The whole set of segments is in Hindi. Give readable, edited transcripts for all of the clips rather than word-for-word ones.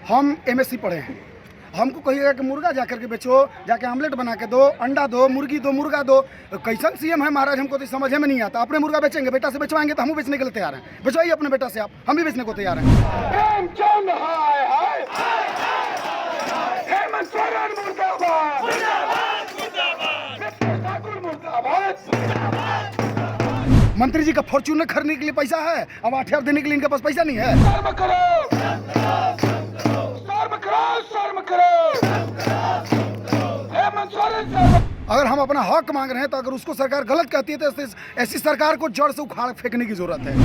हम एमएससी पढ़े हैं, हमको कहिएगा कि मुर्गा जा करके बेचो, जाके आमलेट बना के दो, अंडा दो, मुर्गी दो, मुर्गा दो। कैसन सीएम है महाराज, हमको तो समझ में नहीं आता। अपने मुर्गा बेचेंगे, बेटा से बेचवाएंगे तो हम बेचने के लिए तैयार हैं। बेचवाइए अपने बेटा से आप, हम भी बेचने को तैयार हैं। मंत्री जी का फॉर्च्यूनर खरीदने के लिए पैसा है, अब 8,000 देने के लिए इनके पास पैसा नहीं है। अगर हम अपना हक मांग रहे हैं तो अगर उसको सरकार गलत कहती है तो ऐसी सरकार को जड़ से उखाड़ फेंकने की जरूरत है।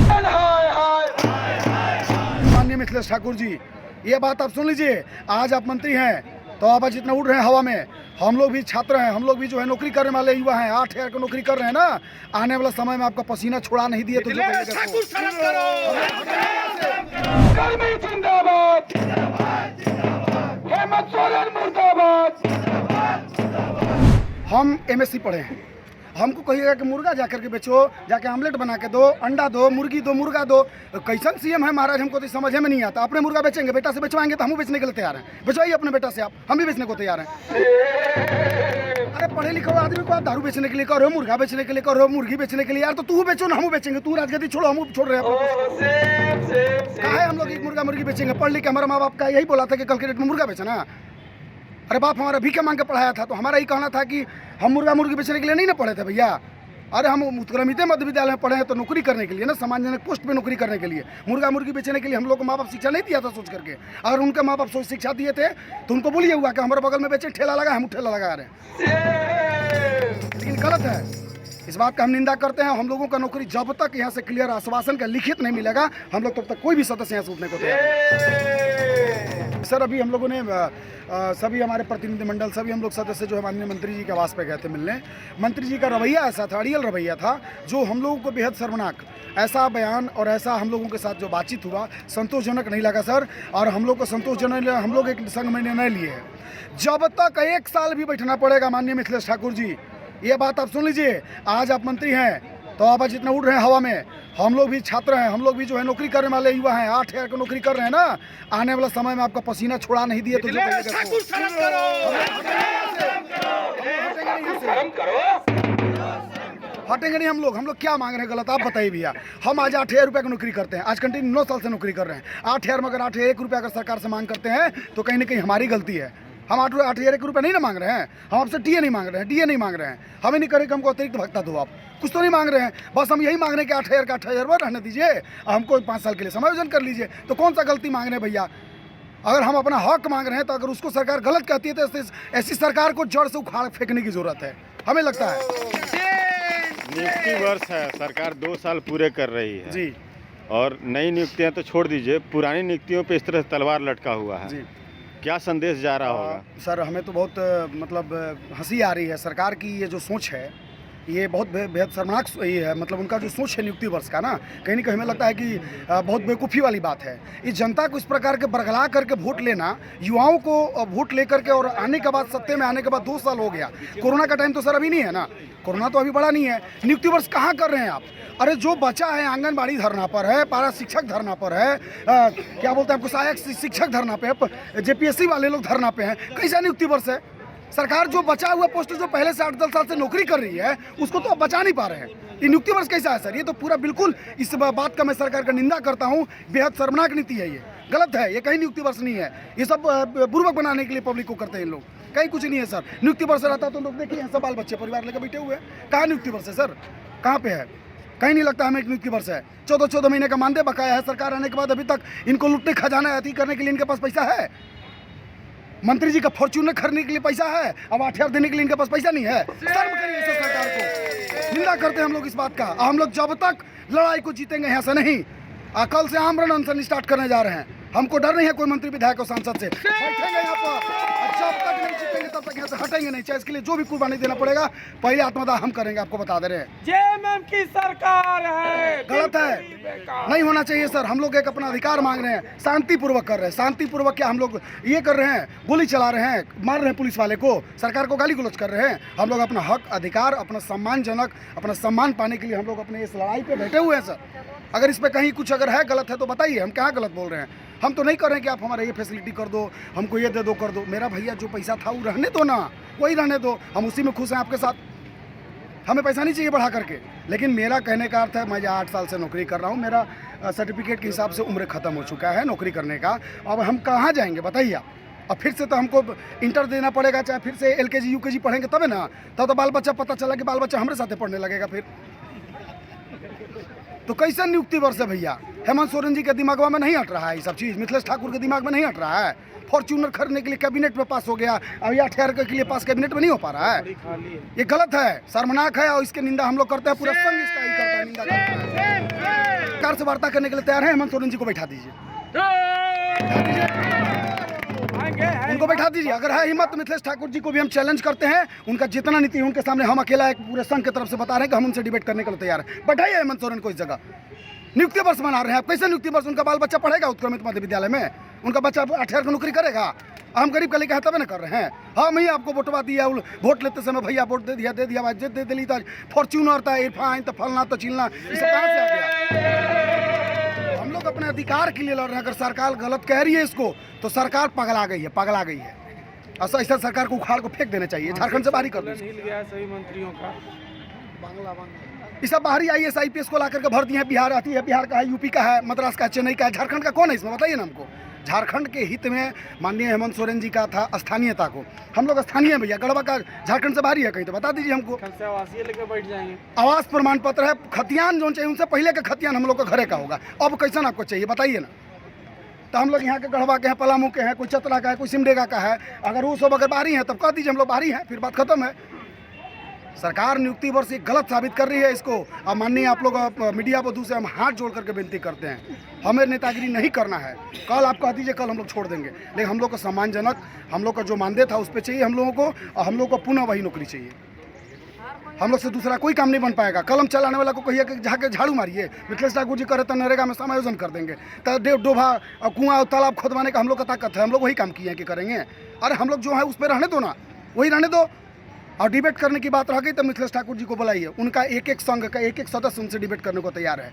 माननीय मिथिलेश ठाकुर जी, ये बात आप सुन लीजिए। आज आप मंत्री हैं तो आप जितना उड़ रहे हैं हवा में, हम लोग भी छात्र हैं, हम लोग भी जो है नौकरी करने वाले युवा हैं। 8,000 की नौकरी कर रहे हैं ना, आने वाला समय में आपका पसीना छोड़ा नहीं दिए तो हम एमएससी पढ़े हैं, हमको कहिएगा कि मुर्गा जा करके बेचो, जाके आमलेट बना के दो, अंडा दो, मुर्गी दो, मुर्गा दो। कैसन सीएम है महाराज, हमको तो समझ में नहीं आता। अपने मुर्गा बेचेंगे, बेटा से बेचवाएंगे तो हम बेचने के लिए तैयार हैं। बेचवाइए अपने बेटा से आप, हम भी बेचने को तैयार हैं। अरे पढ़े लिखे आदमी को आप दारू बेचने के लिए करो, मुर्गा बेचने के लिए करो, मुर्गी बेचने के लिए, यार तो तू बेचो ना, हम बेचेंगे। तू राजगद्दी छोड़ो, हम छोड़ रहे हैं। कहा है हम लोग एक मुर्गा मुर्गी बेचेंगे? पढ़ लिख के हमारा माँ बाप का यही बोला था कि कल के डेट में मुर्गा बेचना। अरे बाप हमारा भीखे मांग के पढ़ाया था, तो हमारा ही कहना था कि हम मुर्गा मुर्गी बेचने के लिए नहीं ना पढ़े थे भैया। अरे हम उत्क्रमित मध्य विद्यालय में पढ़े हैं तो नौकरी करने के लिए ना, सम्मानजनक पोस्ट पे नौकरी करने के लिए। मुर्गा मुर्गी बेचने के लिए हम लोग को माँ बाप शिक्षा नहीं दिया था सोच करके। अगर उनके माँ बाप सोच शिक्षा दिए थे तो उनको बोलिए हुआ कि हमारे बगल में बेचे, ठेला लगा, हम ठेला लगा रहे हैं। लेकिन गलत है, इस बात का हम निंदा करते हैं। हम लोगों का नौकरी जब तक यहाँ से क्लियर आश्वासन का लिखित नहीं मिलेगा, हम लोग तब तक कोई भी सदस्य यहाँ से उठने को तैयार नहीं। सर अभी हम लोगों ने सभी हमारे प्रतिनिधिमंडल, सभी हम लोग सदस्य जो है माननीय मंत्री जी के आवास पे गए थे मिलने। मंत्री जी का रवैया ऐसा था, अड़ियल रवैया था, जो हम लोगों को बेहद शर्मनाक, ऐसा बयान और ऐसा हम लोगों के साथ जो बातचीत हुआ संतोषजनक नहीं लगा सर। और हम लोग को संतोषजनक, हम लोग एक संघ में निर्णय लिए हैं, जब तक 1 साल भी बैठना पड़ेगा माननीय मिथिलेश ठाकुर जी, ये बात आप सुन लीजिए। आज आप मंत्री हैं तो आप जितना उड़ रहे हैं हवा में, हम लोग भी छात्र हैं, हम लोग भी जो है नौकरी करने वाले युवा हैं। 8,000 की नौकरी कर रहे हैं ना, आने वाला समय में आपका पसीना छोड़ा नहीं दिए तो हटेंगे नहीं हम लोग क्या मांग रहे हैं गलत आप बताइए भैया। हम आज 8,000 रुपये की नौकरी करते हैं, आज कंटिन्यू 9 साल से नौकरी कर रहे हैं। 8,000 में अगर 8,000 1 रुपया अगर सरकार से मांग करते हैं तो कहीं ना कहीं हमारी गलती है। हम 8,000 1 रुपये नहीं ना मांग रहे हैं, हम आपसे टीए नहीं मांग रहे हैं, डीए नहीं मांग रहे हैं। हमें नहीं करें कि हमको अतिरिक्त भत्ता दो, आप कुछ तो नहीं मांग रहे हैं। बस हम यही मांग रहे हैं कि 8,000 का 8,000 रहने दीजिए, हमको 5 साल के लिए समायोजन कर लीजिए। तो कौन सा गलती मांग रहे हैं भैया? अगर हम अपना हक मांग रहे हैं तो अगर उसको सरकार गलत कहती है तो ऐसी सरकार को जड़ से उखाड़ फेंकने की जरूरत है, हमें लगता है। नियुक्ति वर्ष है, सरकार 2 साल पूरे कर रही है जी, और नई नियुक्तियां तो छोड़ दीजिए, पुरानी नियुक्तियों पे इस तरह से तलवार लटका हुआ है जी। क्या संदेश जा रहा होगा? सर हमें तो बहुत मतलब हंसी आ रही है। सरकार की ये जो सोच है ये बहुत बेहद शर्मनाक ये है। मतलब उनका जो सोच है नियुक्ति वर्ष का ना, कहीं ना कहीं हमें लगता है कि बहुत बेवकूफ़ी वाली बात है। इस जनता को इस प्रकार के बरगला करके वोट लेना, युवाओं को वोट लेकर के और आने के बाद सत्ते में आने के बाद 2 साल हो गया। कोरोना का टाइम तो सर अभी नहीं है ना, कोरोना तो अभी बड़ा नहीं है। नियुक्ति वर्ष कहाँ कर रहे हैं आप? अरे जो बचा है आंगनबाड़ी धरना पर है, पारा शिक्षक धरना पर है, क्या बोलते हैं आपको, सहायक शिक्षक धरना पे है, जेपीएससी वाले लोग धरना पे हैं। कैसा नियुक्ति वर्ष है? सरकार जो बचा हुआ पोस्ट जो पहले से 8-10 साल से नौकरी कर रही है उसको तो अब बचा नहीं पा रहे हैं। ये नियुक्ति वर्ष कैसा है सर? ये तो पूरा बिल्कुल, इस बात का मैं सरकार का निंदा करता हूँ। बेहद शर्मनाक नीति है, ये गलत है। ये कहीं नियुक्ति वर्ष नहीं है, ये सब बुर्बक बनाने के लिए पब्लिक को करते हैं लोग। कहीं कुछ नहीं है सर। नियुक्ति वर्ष रहता तो लोग देखिए सब बाल बच्चे परिवार लेकर बैठे हुए हैं। कहाँ नियुक्ति वर्ष है सर? कहाँ पे है? कहीं नहीं लगता हमें एक नियुक्ति वर्ष है। 14 महीने का मानदेय बकाया है। सरकार आने के बाद अभी तक इनको लुटने खजाना अति करने के लिए इनके पास पैसा है? मंत्री जी का फॉर्च्यूनर खरीदने के लिए पैसा है, अब 8,000 देने के लिए इनके पास पैसा नहीं है। शर्म करिए इस सरकार को। निंदा करते हैं हम लोग इस बात का। हम लोग जब तक लड़ाई को जीतेंगे यहाँ से नहीं, कल से आमरण अनशन स्टार्ट करने जा रहे हैं। हमको डर नहीं है कोई मंत्री विधायक और सांसद से। बैठेंगे यहाँ पर, जब तक नहीं जीतेंगे तब तक यहाँ से हटेंगे नहीं, चाहे इसके लिए जो भी कुर्बानी देना पड़ेगा। पहले आत्मदाह हम करेंगे, आपको बता दे रहे हैं। जेएमएम की सरकार है, गलत है, नहीं होना चाहिए सर। हम लोग एक अपना अधिकार मांग रहे हैं, शांतिपूर्वक कर रहे हैं। शांतिपूर्वक क्या हम लोग ये कर रहे हैं, गोली चला रहे हैं, मार रहे हैं पुलिस वाले को, सरकार को गाली गलौज कर रहे हैं। हम लोग अपना हक अधिकार, अपना सम्मानजनक, अपना सम्मान पाने के लिए हम लोग अपने इस लड़ाई पे बैठे हुए हैं सर। अगर इस पे कहीं कुछ अगर है गलत है तो बताइए, हम क्या गलत बोल रहे हैं। हम तो नहीं कर रहे हैं कि आप हमारा ये फैसिलिटी कर दो, हमको ये दे दो, कर दो। मेरा भैया जो पैसा था वो रहने दो ना, वही रहने दो, हम उसी में खुश हैं आपके साथ। हमें पैसा नहीं चाहिए बढ़ा करके। लेकिन मेरा कहने का अर्थ है, मैं 8 साल से नौकरी कर रहा हूँ, मेरा सर्टिफिकेट के हिसाब से उम्र ख़त्म हो चुका है नौकरी करने का। अब हम कहाँ जाएंगे बताइए आप? अब फिर से तो हमको इंटर देना पड़ेगा, चाहे फिर से LKG UKG पढ़ेंगे तब है ना, तब तो बाल बच्चा पता चला कि बाल बच्चा हमारे साथ पढ़ने लगेगा फिर। तो कैसे नियुक्ति वर्ष है भैया? हेमंत सोरेन जी के दिमाग में नहीं हट रहा है ये सब चीज़, मिथिलेश ठाकुर के दिमाग में नहीं हट रहा है। फॉर्च्यूनर खरीदने के लिए कैबिनेट में पास हो गया, अब 8,000 के लिए पास कैबिनेट में नहीं हो पा रहा है। ये गलत है, शर्मनाक है, और इसके निंदा हम लोग करते हैं, पूरा संघ इसका ही करता है, निंदा करता है। सरकार से वार्ता करने के लिए तैयार है, हेमंत सोरेन जी को बैठा दीजिए, उनको बैठा दीजिए। अगर है हिम्मत तो मिथिलेश ठाकुर जी को भी हम चैलेंज करते हैं, उनका जितना नीति है उनके सामने हम अकेला एक पूरे संघ की तरफ से बता रहे हैं कि हम उनसे डिबेट करने के लिए तैयार है। बैठाइए हेमंत सोरेन को इस जगह। नियुक्ति वर्ष मना रहे हैं आप, कैसे नियुक्ति वर्ष? उनका बाल बच्चा पढ़ेगा उत्क्रमित मध्य विद्यालय में, उनका बच्चा 8,000 की नौकरी करेगा। हम गरीब का लेकर तब ना कर रहे हैं। हम ही आपको वोटवा दिया, वोट लेते समय भैया वोट दे दिया आज दे दिली, तो फॉर्च्यूनर था, इरफान तो फलना तो चिलना, ये सब कहाँ से आ गया? हम लोग अपने अधिकार के लिए लड़ रहे हैं। अगर सरकार गलत कह रही है इसको, तो सरकार पगला गई है, पगला गई है। ऐसा सरकार को उखाड़ को फेंक देना चाहिए, झारखंड से बाहरी कर दो। सभी मंत्रियों का ये सब बाहरी IAS IPS को ला करके भर दिए हैं। बिहार आती है, बिहार का है, यूपी का है, मद्रास का, चेन्नई का है, झारखंड का कौन है इसमें? बताइए ना हमको। झारखंड के हित में माननीय हेमंत सोरेन जी का था स्थानीयता को, हम लोग स्थानीय हैं भैया। गढ़वा का झारखंड से बाहरी है कहीं तो बता दीजिए हमको। आवासीय लेकर बैठ जाएंगे। आवास प्रमाण पत्र है, खतियान जो चाहिए उनसे पहले का खतियान हम लोग का घरे का होगा। अब कैसा आपको चाहिए बताइए ना? तो हम लोग यहाँ के गढ़वा के हैं, पलामू के हैं, कोई चतरा का है, कोई सिमडेगा का है। अगर वो सब अगर बाहरी हैं तब कह दीजिए हम लोग बाहरी हैं, फिर बात खत्म है। सरकार नियुक्ति वर्ष गलत साबित कर रही है इसको। अब माननीय आप लोग मीडिया बंधु से हम हाथ जोड़ करके विनती करते हैं, हमें नेतागिरी नहीं करना है। कल आप कह दीजिए, कल हम लोग छोड़ देंगे, लेकिन हम लोग को सम्मानजनक, हम लोग का जो मानदेय था उस पर चाहिए हम लोगों को, और हम लोग को पुनः वही नौकरी चाहिए। हम लोग से दूसरा कोई काम नहीं बन पाएगा। कलम चलाने वाला को कहिए कि जाके झाड़ू मारिए, मिथिलेश ठाकुर जी करे तो नरेगा में समायोजन कर देंगे। तो डोभा कुआं और तालाब खोदवाने का हम लोग का ताकत है, हम लोग वही काम किए हैं कि करेंगे। अरे हम लोग जो है उस पर रहने दो ना, वही रहने दो। और डिबेट करने की बात रह गई तो मिथिलेश ठाकुर जी को बुलाइए, उनका एक संघ का एक सदस्य उनसे डिबेट करने को तैयार है।